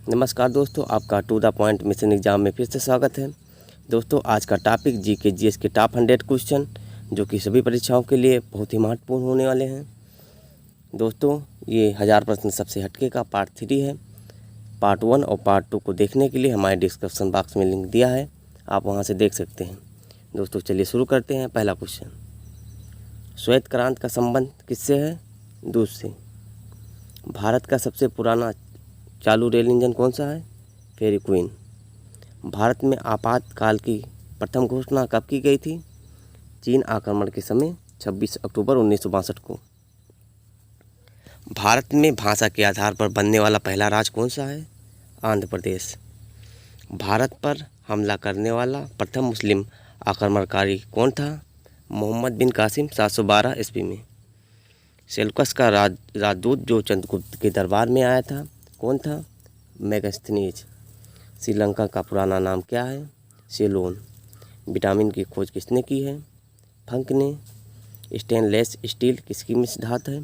नमस्कार दोस्तों, आपका to the point mission exam में फिर से स्वागत है। दोस्तों, आज का टॉपिक जीके जीएस के टॉप 100 क्वेश्चन जो कि सभी परीक्षाओं के लिए बहुत ही महत्वपूर्ण होने वाले हैं। दोस्तों, ये 1000 प्रश्न सबसे हटके का पार्ट 3 है। पार्ट 1 और पार्ट 2 को देखने के लिए हमारे डिस्क्रिप्शन बॉक्स में लिंक दिया है, आप वहाँ से देख सकते हैं। दोस्तों, चलिए शुरू करते हैं। पहला क्वेश्चन, श्वेत क्रांति का संबंध किससे है? दूध से। भारत का सबसे पुराना चालू रेल इंजन कौन सा है? फेरी क्वीन। भारत में आपातकाल की प्रथम घोषणा कब की गई थी? चीन आक्रमण के समय 26 अक्टूबर 1962 को। भारत में भाषा के आधार पर बनने वाला पहला राज्य कौन सा है? आंध्र प्रदेश। भारत पर हमला करने वाला प्रथम मुस्लिम आक्रमणकारी कौन था? मोहम्मद बिन कासिम 712 ईस्वी में। सेल्यूकस का राजदूत जो चंद्रगुप्त के दरबार में आया था कौन था? मेगास्थनीज। श्रीलंका का पुराना नाम क्या है? सेलोन। विटामिन की खोज किसने की है? फंक ने। स्टेनलेस स्टील किसकी मिश्र धातु है?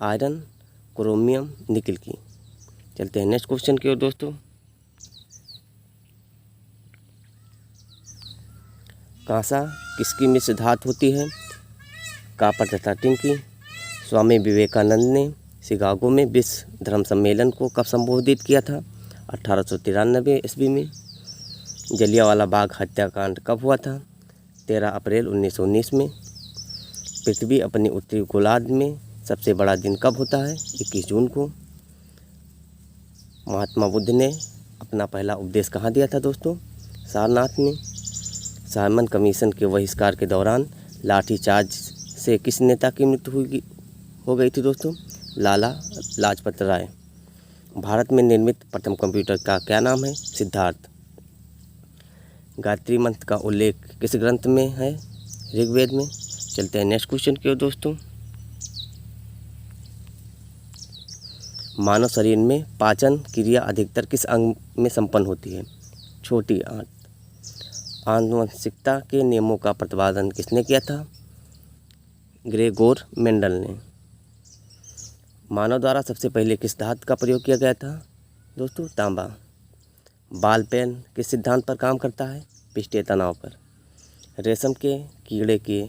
आयरन, क्रोमियम, निकल की। चलते हैं नेक्स्ट क्वेश्चन की ओर दोस्तों। कांसा किसकी मिश्र धातु होती है? कॉपर तथा टिन की। स्वामी विवेकानंद ने शिकागो में विश्व धर्म सम्मेलन को कब संबोधित किया था? 1893 ईस्वी में। जलियांवाला बाग हत्याकांड कब हुआ था? 13 अप्रैल 1919 में। पृथ्वी अपनी उत्तरी गोलार्ध में सबसे बड़ा दिन कब होता है? 21 जून को। महात्मा बुद्ध ने अपना पहला उपदेश कहाँ दिया था दोस्तों? सारनाथ में। साइमन कमीशन के बहिष्कार के दौरान लाठीचार्ज से किस नेता की मृत्यु हो गई थी दोस्तों? लाला लाजपत राय। भारत में निर्मित प्रथम कंप्यूटर का क्या नाम है? सिद्धार्थ। गायत्री मंत्र का उल्लेख किस ग्रंथ में है? ऋग्वेद में। चलते हैं नेक्स्ट क्वेश्चन की ओर दोस्तों। मानव शरीर में पाचन क्रिया अधिकतर किस अंग में संपन्न होती है? छोटी आंत। आनुवंशिकता के नियमों का प्रतिपादन किसने किया था? ग्रेगोर मेंडल ने। मानव द्वारा सबसे पहले किस धातु का प्रयोग किया गया था दोस्तों? तांबा। बाल पेन किस सिद्धांत पर काम करता है? पृष्ठीय तनाव पर। रेशम के कीड़े के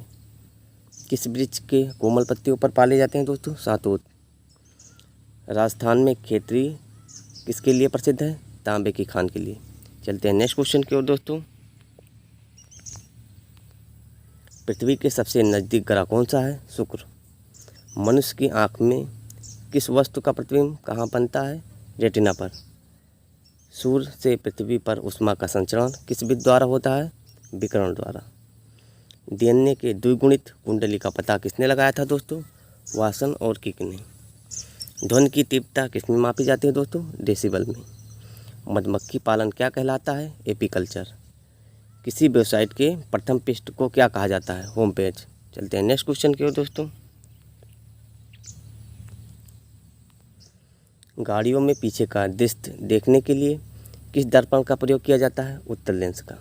किस वृक्ष के कोमल पत्तियों पर पाले जाते हैं दोस्तों? शहतूत। राजस्थान में खेतरी किसके लिए प्रसिद्ध है? तांबे की खान के लिए। चलते हैं नेक्स्ट क्वेश्चन की ओर दोस्तों। पृथ्वी के सबसे नज़दीक ग्रह कौन सा है? शुक्र। मनुष्य की आँख में किस वस्तु का प्रतिबिंब कहाँ बनता है? रेटिना पर। सूर्य से पृथ्वी पर ऊष्मा का संचरण किस विधि द्वारा होता है? विकिरण द्वारा। डीएनए के द्विगुणित कुंडली का पता किसने लगाया था दोस्तों? वाटसन और किक ने। ध्वनि की तीव्रता किसमें मापी जाती है दोस्तों? डेसिबल में। मधुमक्खी पालन क्या कहलाता है? एपीकल्चर। किसी वेबसाइट के प्रथम पृष्ठ को क्या कहा जाता है? Home page. चलते हैं नेक्स्ट क्वेश्चन की ओर दोस्तों। गाड़ियों में पीछे का दृश्य देखने के लिए किस दर्पण का प्रयोग किया जाता है? उत्तल लेंस का।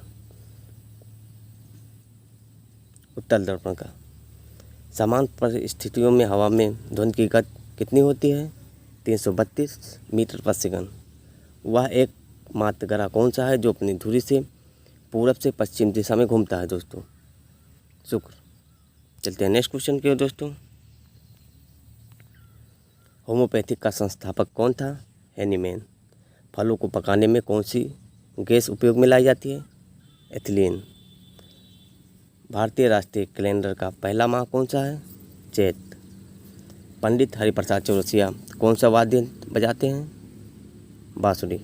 उत्तल दर्पण का। समान परिस्थितियों में हवा में ध्वनि की गति कितनी होती है? 332 मीटर प्रति सेकंड। वह एक मात्र ग्रह कौन सा है जो अपनी धुरी से पूरब से पश्चिम दिशा में घूमता है दोस्तों? शुक्र। चलते हैं नेक्स्ट क्वेश्चन की ओर दोस्तों। होम्योपैथिक का संस्थापक कौन था? हैनीमैन। फलों को पकाने में कौन सी गैस उपयोग में लाई जाती है? एथिलीन। भारतीय राष्ट्रीय कैलेंडर का पहला माह कौन सा है? चैत। पंडित हरिप्रसाद चौरसिया कौन सा वाद्य बजाते हैं? बांसुरी।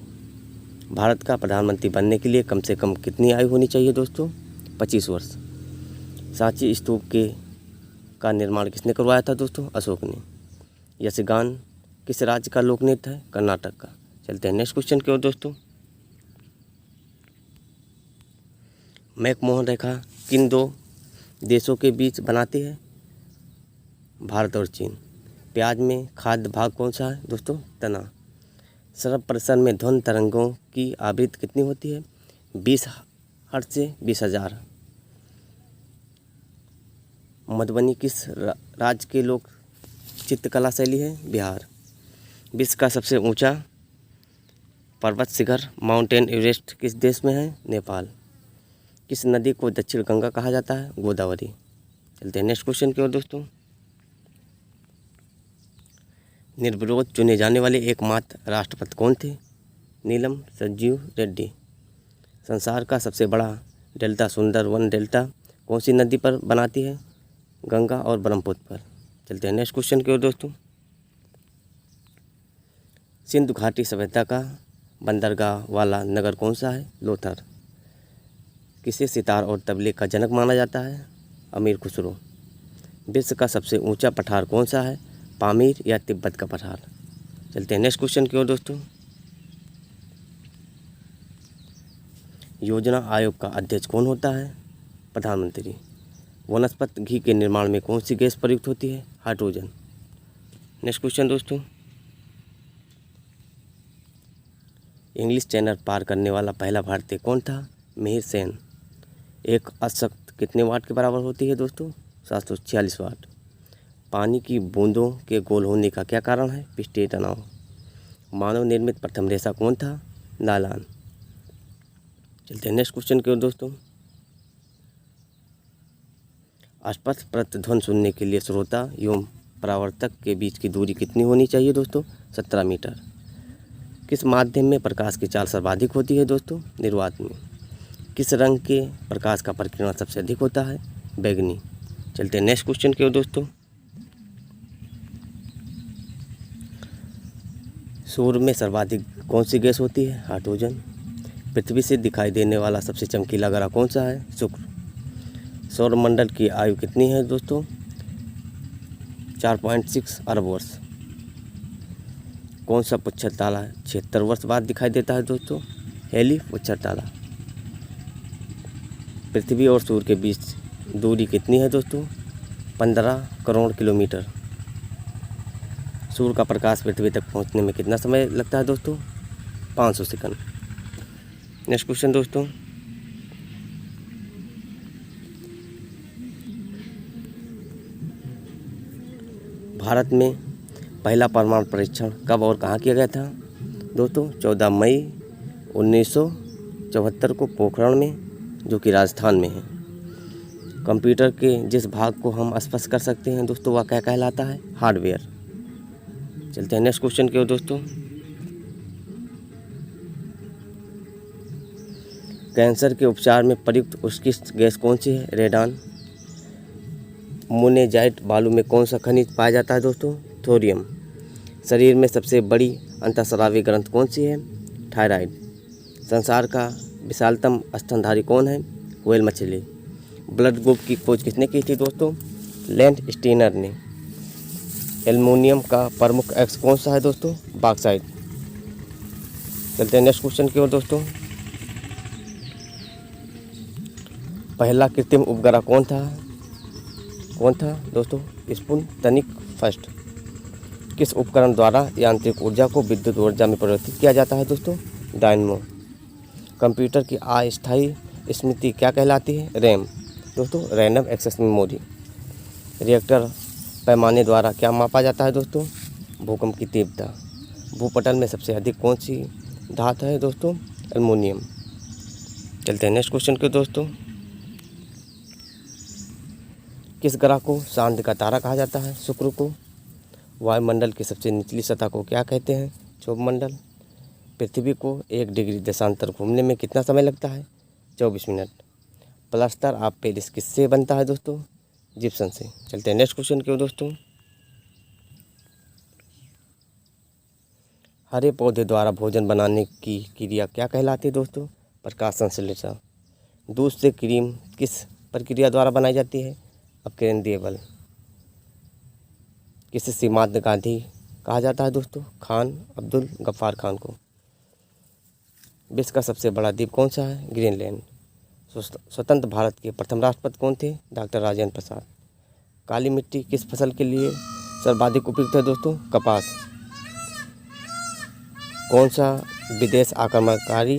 भारत का प्रधानमंत्री बनने के लिए कम से कम कितनी आयु होनी चाहिए दोस्तों? 25 वर्ष। सांची स्तूप का निर्माण किसने करवाया था दोस्तों? अशोक ने। यक्षगान किस राज्य का लोक नृत्य है? कर्नाटक का। चलते हैं नेक्स्ट क्वेश्चन की ओर दोस्तों। मैकमोहन रेखा किन दो देशों के बीच बनाती है? भारत और चीन। प्याज में खाद्य भाग कौन सा है दोस्तों? तना। सरब परिसर में ध्वनि तरंगों की आवृत्ति कितनी होती है? 20 हर्ट्ज से 20,000। मधुबनी किस राज्य के लोक चित्रकला शैली है? बिहार। विश्व का सबसे ऊंचा पर्वत शिखर माउंटेन एवरेस्ट किस देश में है? नेपाल। किस नदी को दक्षिण गंगा कहा जाता है? गोदावरी। चलते हैं नेक्स्ट क्वेश्चन की ओर दोस्तों। निर्विरोध चुने जाने वाले एकमात्र राष्ट्रपति कौन थे? नीलम संजीव रेड्डी। संसार का सबसे बड़ा डेल्टा सुंदरवन डेल्टा कौन सी नदी पर बनाती है? गंगा और ब्रह्मपुत्र पर। चलते हैं नेक्स्ट क्वेश्चन की ओर दोस्तों। सिंधु घाटी सभ्यता का बंदरगाह वाला नगर कौन सा है? लोथर। किसे सितार और तबले का जनक माना जाता है? अमीर खुसरो। विश्व का सबसे ऊंचा पठार कौन सा है? पामीर या तिब्बत का पठार। चलते हैं नेक्स्ट क्वेश्चन की ओर दोस्तों। योजना आयोग का अध्यक्ष कौन होता है? प्रधानमंत्री। वनस्पति घी के निर्माण में कौन सी गैस प्रयुक्त होती है? हाइड्रोजन। नेक्स्ट क्वेश्चन दोस्तों। इंग्लिश चैनल पार करने वाला पहला भारतीय कौन था? मिहिर सेन। एक अशक्त कितने वाट के बराबर होती है दोस्तों? 746 वाट। पानी की बूंदों के गोल होने का क्या कारण है? पृष्ठीय तनाव। मानव निर्मित प्रथम रेशा कौन था? नायलॉन। चलते हैं नेक्स्ट क्वेश्चन की ओर दोस्तों। स्पष्ट प्रतिध्वनि सुनने के लिए श्रोता एवं परावर्तक के बीच की दूरी कितनी होनी चाहिए दोस्तों? 17 मीटर। किस माध्यम में प्रकाश की चाल सर्वाधिक होती है दोस्तों? निर्वात में। किस रंग के प्रकाश का परिकिरण सबसे अधिक होता है? बैंगनी। चलते हैं नेक्स्ट क्वेश्चन की ओर दोस्तों। सूर्य में सर्वाधिक कौन सी गैस होती है? हाइड्रोजन। पृथ्वी से दिखाई देने वाला सबसे चमकीला ग्रह कौन सा है? शुक्र। सौरमंडल की आयु कितनी है दोस्तों? 4.6 अरब वर्ष। कौन सा पुच्छर तारा 76 वर्ष बाद दिखाई देता है दोस्तों? हेली पुच्छर तारा। पृथ्वी और सूर्य के बीच दूरी कितनी है दोस्तों? 15 करोड़ किलोमीटर। सूर्य का प्रकाश पृथ्वी तक पहुंचने में कितना समय लगता है दोस्तों? 500 सेकंड। नेक्स्ट क्वेश्चन दोस्तों। भारत में पहला परमाणु परीक्षण कब और कहाँ किया गया था दोस्तों? 14 मई 1974 को पोखरण में, जो कि राजस्थान में है। कंप्यूटर के जिस भाग को हम स्पर्श कर सकते हैं दोस्तों वह क्या कहलाता है? हार्डवेयर। चलते हैं नेक्स्ट क्वेश्चन की ओर दोस्तों। कैंसर के उपचार में प्रयुक्त उत्कृष्ट गैस कौन सी है? रेडान। मोनेजाइट बालू में कौन सा खनिज पाया जाता है दोस्तों? थोरियम। शरीर में सबसे बड़ी अंतःस्रावी ग्रंथि कौन सी है? थायराइड। संसार का विशालतम स्तनधारी कौन है? व्हेल मछली। ब्लड ग्रुप की खोज किसने की थी दोस्तों? लैंड स्टीनर ने। एल्युमिनियम का प्रमुख एक्स कौन सा है दोस्तों? बॉक्साइट। चलते हैं नेक्स्ट क्वेश्चन की ओर दोस्तों। पहला कृत्रिम उपग्रह कौन था दोस्तों? Sputnik first. किस उपकरण द्वारा यांत्रिक ऊर्जा को विद्युत ऊर्जा में परिवर्तित किया जाता है दोस्तों? डायनमो। कंप्यूटर की अस्थायी स्मृति क्या कहलाती है? रैम। दोस्तों रैंडम एक्सेस मेमोरी। रिएक्टर पैमाने द्वारा क्या मापा जाता है दोस्तों? भूकंप की तीव्रता। भूपटल में सबसे अधिक कौन सी धातु है दोस्तों? एल्युमिनियम। चलते हैं नेक्स्ट क्वेश्चन के दोस्तों। किस ग्रह को चांद का तारा कहा जाता है? शुक्र को। वायुमंडल की सबसे निचली सतह को क्या कहते हैं? क्षोभमंडल। पृथ्वी को 1 डिग्री देशांतर घूमने में कितना समय लगता है? 24 मिनट। प्लास्टर ऑफ पेरिस किससे बनता है दोस्तों? जिप्सम से। चलते हैं नेक्स्ट क्वेश्चन की ओर दोस्तों। हरे पौधे द्वारा भोजन बनाने की क्रिया क्या कहलाती है दोस्तों? प्रकाश संश्लेषण। दूध से क्रीम किस प्रक्रिया द्वारा बनाई जाती है? अपकेंद्रीय बल। किसे सीमांत गांधी कहा जाता है दोस्तों? खान अब्दुल गफ्फार खान को। विश्व का सबसे बड़ा द्वीप कौन सा है? ग्रीनलैंड। स्वतंत्र भारत के प्रथम राष्ट्रपति कौन थे? डॉक्टर राजेंद्र प्रसाद। काली मिट्टी किस फसल के लिए सर्वाधिक उपयुक्त है दोस्तों? कपास। कौन सा विदेश आक्रमणकारी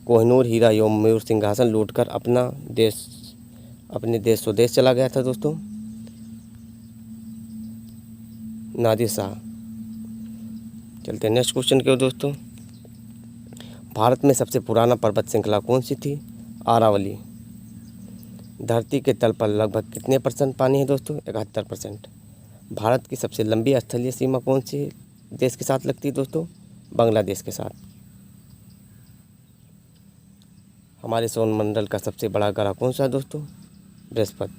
कोहिनूर हीरा एवं मयूर सिंहासन लूटकर अपने देश स्वदेश चला गया था दोस्तों? नादिर शाह। चलते हैं नेक्स्ट क्वेश्चन की ओर दोस्तों। भारत में सबसे पुराना पर्वत श्रृंखला कौन सी थी? अरावली। धरती के तल पर लगभग कितने % पानी है दोस्तों? 71%। भारत की सबसे लंबी स्थलीय सीमा कौन सी देश के साथ लगती है दोस्तों? बांग्लादेश के साथ। हमारे सौरमंडल का सबसे बड़ा ग्रह कौन सा है दोस्तों? बृहस्पति।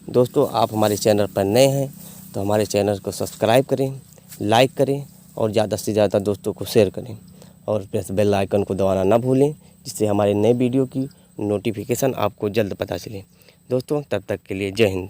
दोस्तों, आप हमारे चैनल पर नए हैं तो हमारे चैनल को सब्सक्राइब करें, लाइक करें और ज़्यादा से ज़्यादा दोस्तों को शेयर करें और प्रेस बेल आइकन को दबाना ना भूलें, जिससे हमारे नए वीडियो की नोटिफिकेशन आपको जल्द पता चले। दोस्तों, तब तक के लिए जय हिंद।